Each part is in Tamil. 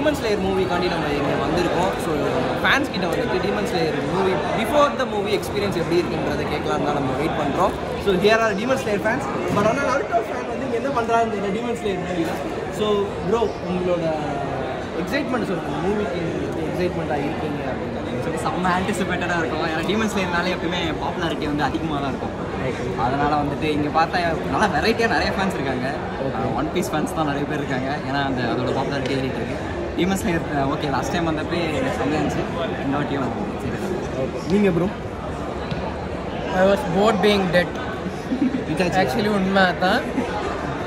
டீமன் ஸ்லேயர் மூவிக்காண்டி நம்ம இங்கே வந்திருக்கோம். ஸோ ஃபேன்ஸ் கிட்ட வந்துட்டு demon slayer movie before the movie experience எப்படி இருக்குன்றதை கேட்கலாம் தான் நம்ம வெயிட் பண்ணுறோம். So here are demon slayer fans. But ஆனால் நருட்டோ ஃபேன் வந்து இங்கே என்ன பண்ணுறாங்க இந்த டீமன் ஸ்லேயர் மூவியில். ஸோ ப்ரோ உங்களோட எக்ஸைட்மெண்ட் சொல்லுங்கள், மூவிக்கு எக்ஸைட்மெண்ட்டாக இருக்கீங்க அப்படின்னு சொல்லி செம்ம ஆன்டிசிபேட்டடாக இருக்கும். ஏன்னா டீமன் ஸ்லேயர்னாலே எப்பவுமே பாப்புலாரிட்டி வந்து அதிகமாக தான் இருக்கும். அதனால் வந்துட்டு இங்கே பார்த்தா நல்லா வெரைட்டியாக நிறைய ஃபேன்ஸ் இருக்காங்க. ஒன் பீஸ் ஃபேன்ஸ் தான் நிறைய பேர் இருக்காங்க. ஏன்னா அதோட பாப்புலாரிட்டி ஏறிட்டு இருக்கு. Demon slayer okay last time வந்தப்போ செம்மையாக இருந்துச்சு, இந்த வாட்டியும் வந்து சரி. நீங்கள் bro? I was bored being dead. Actually உண்மை தான்.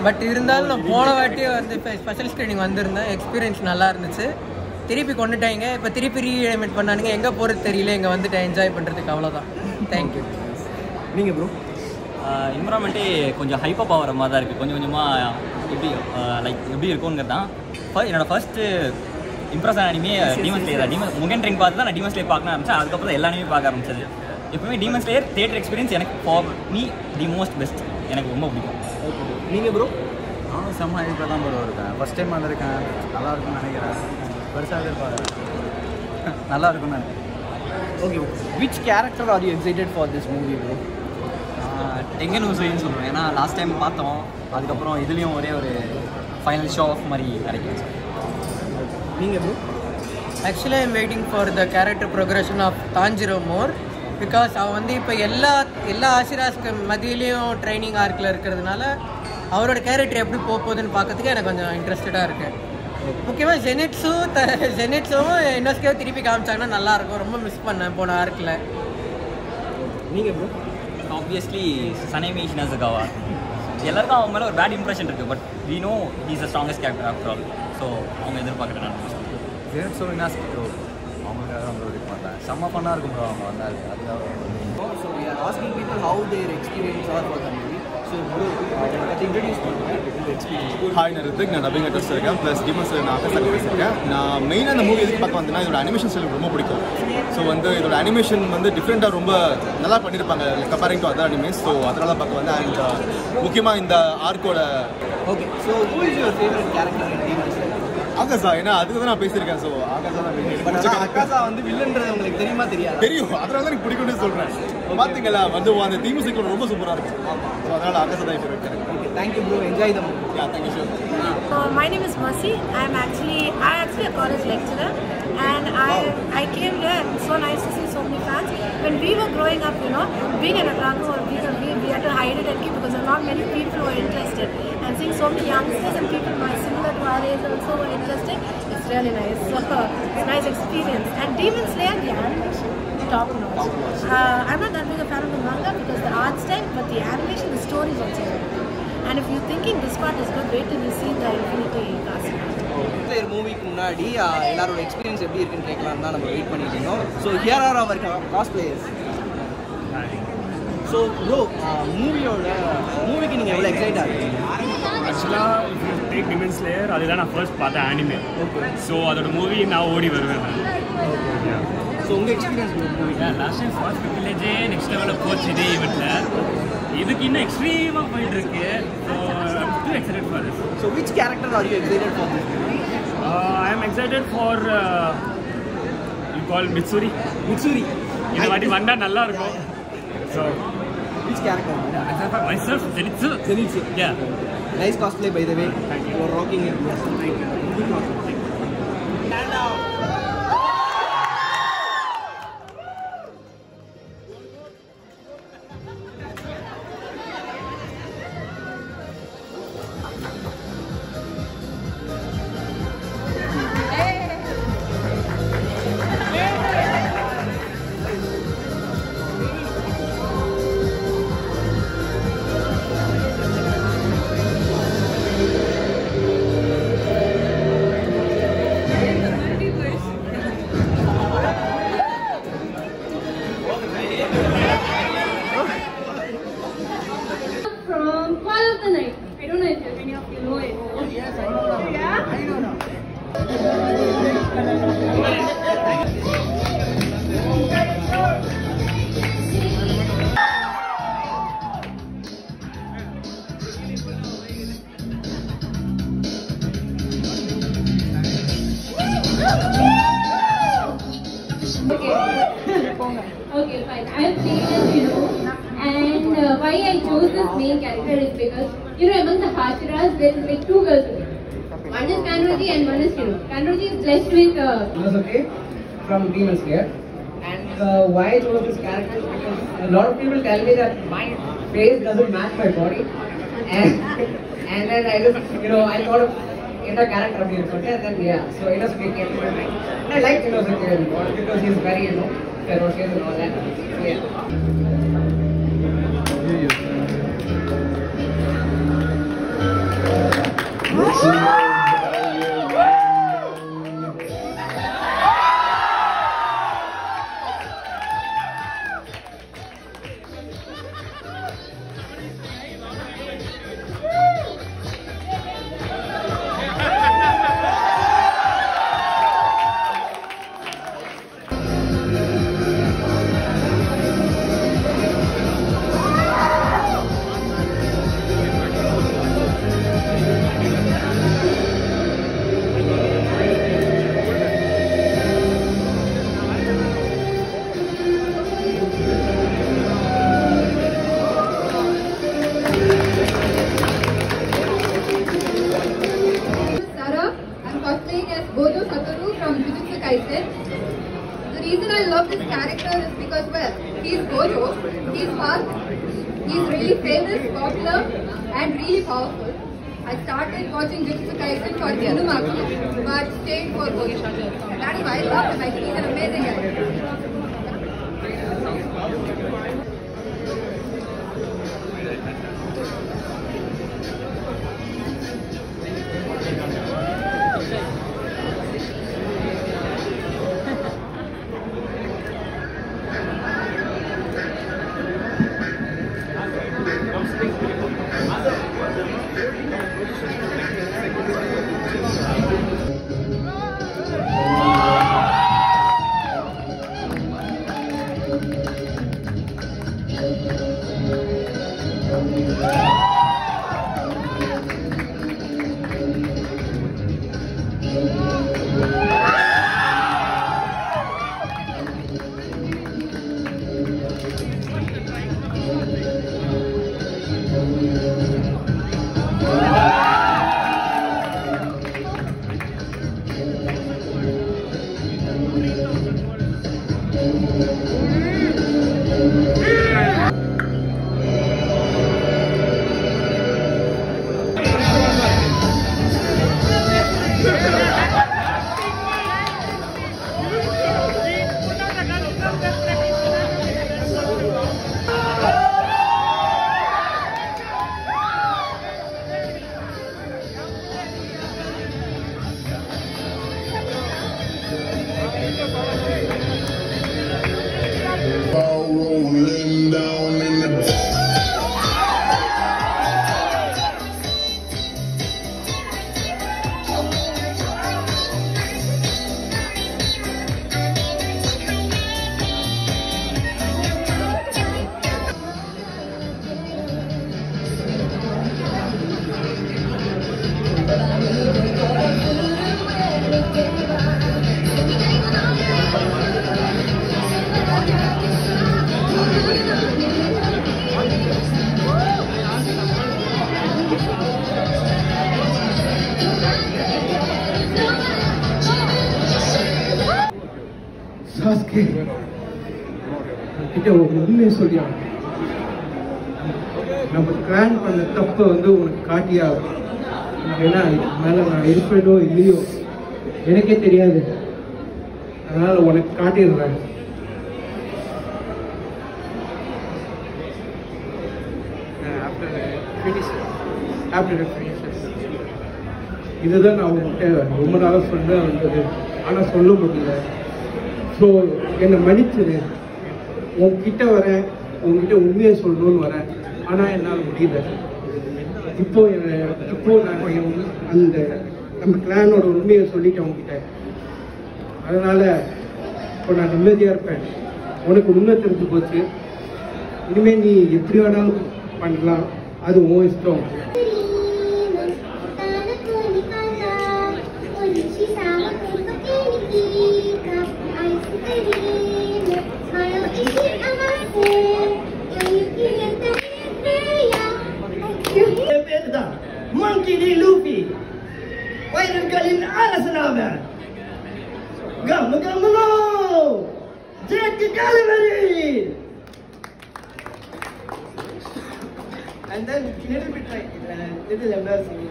பட் இருந்தாலும் நான் போன வாட்டி வந்து இப்போ ஸ்பெஷல் ஸ்க்ரீனிங் வந்திருந்தேன். எக்ஸ்பீரியன்ஸ் நல்லா இருந்துச்சு. திருப்பி கொண்டுட்டாங்க. இப்போ திருப்பி ரீஎனிமேட் பண்ணானுங்க. எங்கே போகிறது தெரியல. இங்கே வந்துட்டு என்ஜாய் பண்ணுறதுக்கு அவ்வளோதான். தேங்க்யூ. நீங்கள் ப்ரோ? என்விரான்மெண்ட்டே கொஞ்சம் ஹைப்பப் ஆகிற மாதிரி தான் இருக்குது. கொஞ்சம் கொஞ்சமாக எப்படி இருக்குங்கிறது தான் என்னோட first Impress anime demon slayer. முகன் ட்ரிங் பார்த்து தான் நான் டீமன் ஸ்லேயர் பார்க்க ஆரம்பித்தேன். அதுக்கப்புறம் எல்லாமே பார்க்க ஆரம்பிச்சது. எப்பவுமே டீமன் ஸ்லேயர் தியேட்டர் எக்ஸ்பீரியன்ஸ் எனக்கு for me the most best. எனக்கு ரொம்ப பிடிக்கும். நீங்கள் ப்ரோ? நானும் செம்ம ஹைப்பாக தான் ப்ரோ இருக்கேன். ஃபஸ்ட் டைம் வந்திருக்கேன். நல்லா இருக்கும்னு நினைக்கிறேன். பெருசாக எதிர்பார்க்குறேன். நல்லா இருக்கும்னு நினைக்கிறேன். Okay, which character are you excited for this movie bro? Tengen ஊசைன்னு சொல்லுவேன். ஏன்னா லாஸ்ட் டைம் பார்த்தோம். அதுக்கப்புறம் இதுலேயும் ஒரே ஒரு ஃபைனல் ஷோ ஆஃப் மாதிரி கிடைக்கும். நீங்கள் bro? Actually I am waiting for the character progression of Tanjiro more. Because அவன் வந்து இப்போ எல்லா ஆசிராஸ்க்கு மதியிலையும் ட்ரைனிங் ஆர்க்கில் இருக்கிறதுனால அவரோட கேரக்டர் எப்படி போகுதுன்னு பார்க்கறதுக்கு எனக்கு கொஞ்சம் இன்ட்ரெஸ்டடாக இருக்குது. முக்கியமாக ஜெனெட்ஸும் இன்னொஸ்கேவோ திருப்பி காமிச்சாங்கன்னா நல்லாயிருக்கும். ரொம்ப மிஸ் பண்ணேன் போன ஆர்க்கில். நீங்கள் ப்ரோ? ஆப்வியஸ்லி சனேமி ஷினசுகாவா. எல்லாருக்கும் அவங்க மேலே ஒரு பேட் இம்ப்ரெஷன் இருக்குது. But we know he's the strongest character after all. So அவங்க எதிர்பார்க்குறேன் நான். ஜெனட்ஸோ வினாஸ் ப்ரோ அவங்களுக்காக அவங்க இருக்க மாட்டேன். செம்ம ஃபன்னாக இருக்கும் ப்ரோ அவங்க வந்தால். அதுக்காக so we are asking people how their experience are for the movie. So bro அதை இன்ட்ரடியூஸ் பண்ணுறேன் இந்த எக்ஸ்பீரியன்ஸ். ஹாய், நான் ரித்திக். நான் டப்பிங் ஆர்டிஸ்ட் இருக்கேன். ப்ளஸ் டீமன் ஸ்லேயர் நான் ஆஃபீஸ் இருக்கேன். நான் மெயினாக அந்த மூவி எதுக்கு பார்க்க வந்தேன்னா இதோட அனிமேஷன் ஸ்டைல் ரொம்ப பிடிக்கும். ஸோ வந்து இதோட அனிமேஷன் வந்து டிஃப்ரெண்ட்டாக ரொம்ப நல்லா பண்ணியிருப்பாங்க comparing to other animes. So அதனால பார்க்க வந்தேன். அண்ட் முக்கியமாக இந்த ஆர்க்கோட okay, so who is your favourite character in Demon Slayer? Akaza. ஏன்னா அதுக்கு தான் நான் பேசியிருக்கேன். ஸோ ஆகாஷா தான் பேசியிருக்கேன். ஆகாஷா வந்து வில்லன்றது உங்களுக்கு தெரியுமா தெரியாது? தெரியும். அதனால தான் எனக்கு பிடிக்கும்னு சொல்கிறேன். பார்த்தீங்களா வந்து அந்த தீம் மியூசிக் ரொம்ப சூப்பராக இருக்கும். ஸோ அதனால் ஆகாஷா தான் இப்போ இருக்கேன். Thank you bro, enjoy the movie. Yeah, thank you sir. My name is Mercy. I'm actually a college lecturer, and I came here. It's so nice to see so many fans. When we were growing up, being an otaku or we had to hide it and keep because not many people were interested. And seeing so many youngsters and people similar to our age also were interested, it's really nice. So it's a nice experience. And Demon Slayer, the animation, top notch. I'm not that big a fan of the manga because the art style, but the animation, the story is also very good. And if you're thinking this part is good, wait till you see the Infinity cast. Slayer மூவிக்கு முன்னாடி எல்லாரோட எக்ஸ்பீரியன்ஸ் எப்படி இருக்குன்னு கேட்கலாம் தான் நம்ம வெயிட் பண்ணிட்டு இருந்தோம். So here are our cast players. So bro, மூவிக்கு நீங்கள் எவ்வளோ எக்ஸைட்டாக இருக்கீங்க? ஆக்சுவலாக டேக் டிமன் ஸ்லேயர் அதுதான் நான் ஃபர்ஸ்ட் பார்த்தேன் ஆனிமே. ஸோ அதோட மூவி நான் ஓடி வருவேன். ஸோ உங்கள் experience movie? Last time first வில்லேஜே நெக்ஸ்ட் லெவலில் போச்சு இதே ஈவெண்ட்டில். இதுக்கு இன்னும் எக்ஸ்ட்ரீமாக போயிட்டு இருக்கு. So I'm excited for this. So which character are you excited for this? I am excited for you call Mitsuri. இந்த வாட்டி வந்தால் நல்லா இருக்கும். So which character? except for myself, Zenitsu. Yeah. Nice cosplay by the way. Thank you. You are rocking it. Thank you. why I chose this main character is because, among the Hashiras, there is like 2 girls. One is Kanroji and one is Hiro. Kanroji is blessed with... Philosophy from Demon Slayer. And why I chose this character is because a lot of people tell me that my face doesn't match my body. And then I just, I thought of a character of Inosuke, and then so Inosuke came to my mind. And I liked Inosuke because he's very, ferocious and all that. So yeah. The reason I love this character is because, well, he's Gojo, he's fast, he's really famous, popular, and really powerful. I started watching Jujutsu Kaisen for Inumaki, but stayed for Gojo. That is why I love him. I think he's an amazing actor. Rolling down in the Sasuke கிட்ட ஒரு உண்மையை சொல்லியா, நம்ம பிளான் பண்ண தப்பை உனக்கு காட்டியாகும். ஏன்னா இதுக்கு மேலே நான் இருப்பேனோ இல்லையோ எனக்கே தெரியாது, அதனால உனக்கு காட்டிடுறேன். இதுதான் நான் உங்ககிட்ட ரொம்ப நாளாக சொல்ல வந்தது, ஆனால் சொல்ல முடியல. ஸோ என்னை மன்னிச்சிரு. உங்ககிட்ட வரேன், உங்ககிட்ட உண்மையை சொல்லணும்னு வரேன், ஆனால் என்னால் முடியல. இப்போ நான் அந்த நம்ம கிளானோட உண்மையை சொல்லிட்டேன் உங்ககிட்ட, அதனால் இப்போ நான் நிம்மதியாக இருப்பேன். உனக்கு உண்மை தெரிஞ்சு போச்சு, இனிமேல் நீ எப்படி வேணாலும் பண்ணலாம், அது உன் இஷ்டம். Kalasaname. Gamma. Jack Gallery. And then little bit like little embarrassing.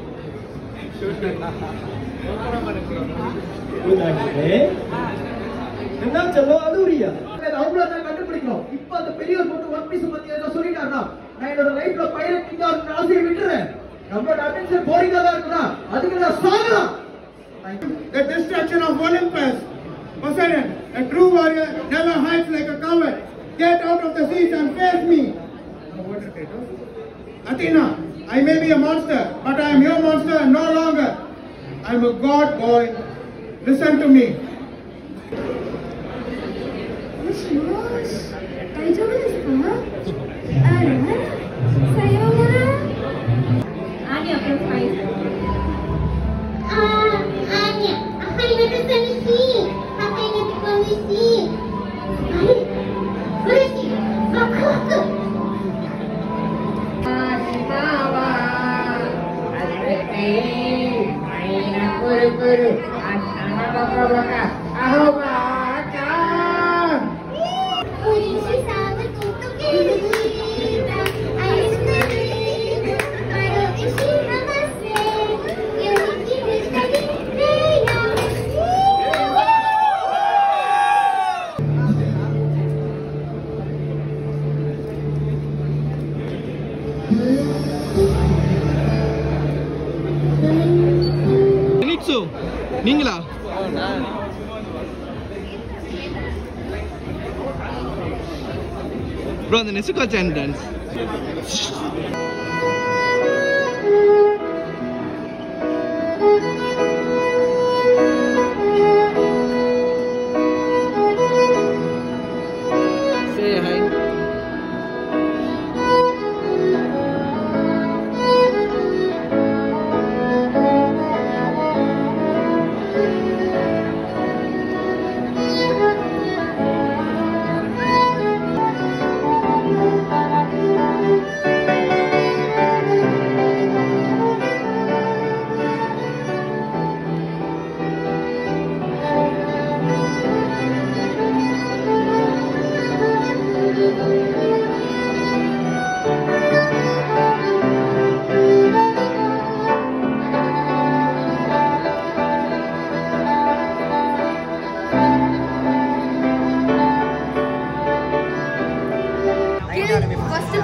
என்ன சொல்லும் அலூரியா அவ்வளவுதான் கண்டுபிடிக்கணும். இப்ப அந்த பெரியவர் போட்டு ஒன் பீஸ் பத்தி ஏதோ சொல்லிட்டாருன்னா நான் என்னோட லைஃப்ல பைரட் கிங்கா ஒரு ஆசையை விட்டுறேன். நம்மளோட அட்டென்ஷன் போரிங்கா தான் இருக்குன்னா அதுக்கு நான் சாகலாம். The destruction of Olympus. Poseidon, a true warrior, never hides like a coward. Get out of the seas and face me. Athena, I may be a monster, but I am your monster no longer. I am a god boy. Listen to me. Anya from Spice. Anya, apa yang nak kami see? Apa yang nak kami see? Ayo, berisi, bakal. Bawa, already, main guru, anak bapa, aho baca. Berisi sama tutup kita, ayo sendiri, baru isi nama saya, yang ini tadi saya. Nitsu, நீங்களா? Bro, the Nezuko-chan dance. Say hi.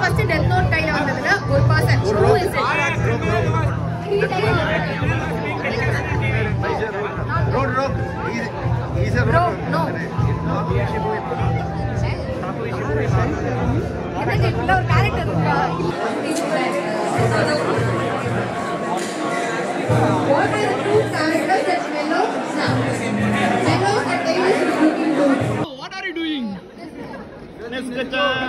First Death Note கையில வந்ததுல ஒரு person who is it? Bro, no. எனக்கு இதுல ஒரு character இருக்கா? What are the two characters that Mello and Davis is looking good? What are you doing? Nezuko-chan.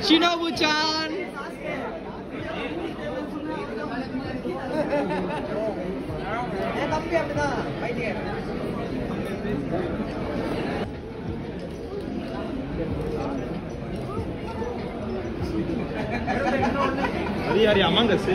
Shinobu-chan. தம்பி அப்படிதான் பைத்தியம். Hari-hari Among Us.